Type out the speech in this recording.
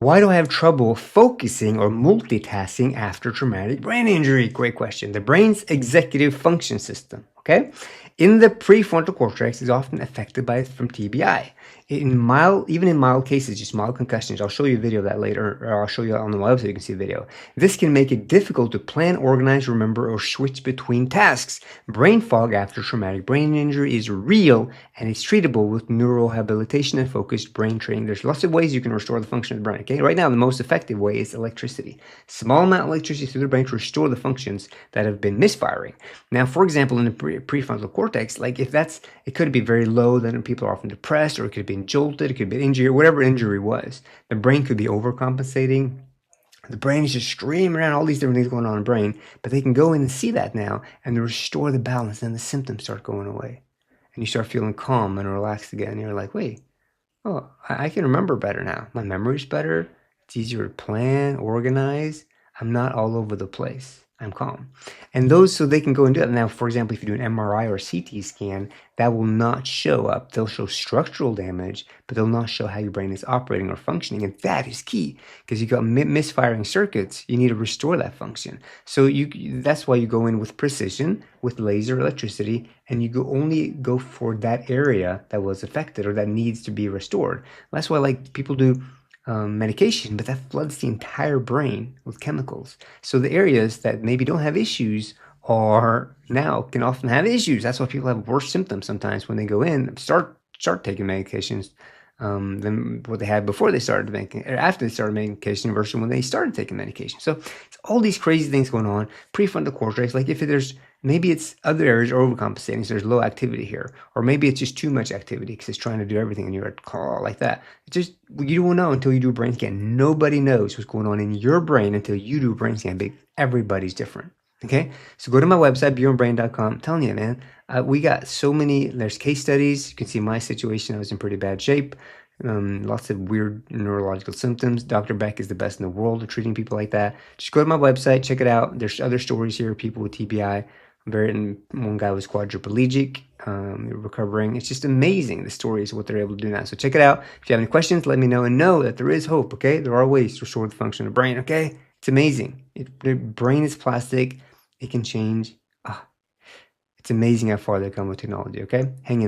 Why do I have trouble focusing or multitasking after traumatic brain injury? Great question. The brain's executive function system, okay, in the prefrontal cortex is often affected from TBI. Even in mild cases, just mild concussions. I'll show you a video of that later, or I'll show you on the website. You can see a video. This can make it difficult to plan, organize, remember, or switch between tasks. Brain fog after traumatic brain injury is real and it's treatable with neurorehabilitation and focused brain training. There's lots of ways you can restore the function of the brain. Okay, right now the most effective way is electricity. Small amount of electricity through the brain to restore the functions that have been misfiring. Now, for example, in the prefrontal cortex, like it could be very low, then people are often depressed, or it could be jolted, it could be injury, whatever injury was. The brain could be overcompensating. The brain is just screaming around all these different things going on in the brain, but they can go in and see that now and restore the balance, and the symptoms start going away. And you start feeling calm and relaxed again. And you're like, wait, oh, I can remember better now. My memory's better. It's easier to plan, organize. I'm not all over the place. I'm calm. And so they can go and do that. Now, for example, if you do an MRI or CT scan, that will not show up. They'll show structural damage, but they'll not show how your brain is operating or functioning. And that is key, because you got misfiring circuits. You need to restore that function. So that's why you go in with precision, with laser electricity, and you only go for that area that was affected or that needs to be restored. That's why people do medication, but that floods the entire brain with chemicals. So the areas that maybe don't have issues can often have issues. That's why people have worse symptoms sometimes when they go in, start taking medications than what they had before they started making, or after they started medication versus when they started taking medication. So it's all these crazy things going on. Prefrontal cortex, maybe it's other areas are overcompensating, so there's low activity here. Or maybe it's just too much activity because it's trying to do everything and you're at call like that. You won't know until you do a brain scan. Nobody knows what's going on in your brain until you do a brain scan. But everybody's different. Okay? So go to my website, bjornbrain.com. I'm telling you, man, we got there's case studies. You can see my situation. I was in pretty bad shape. Lots of weird neurological symptoms. Dr. Beck is the best in the world at treating people like that. Just go to my website, check it out. There's other stories here, people with TBI. One guy was quadriplegic, recovering. It's just amazing, the stories of what they're able to do now. So check it out. If you have any questions, let me know, and know that there is hope, okay? There are ways to restore the function of the brain, okay? It's amazing. The brain is plastic. It can change. It's amazing how far they've come with technology, okay? Hang in there.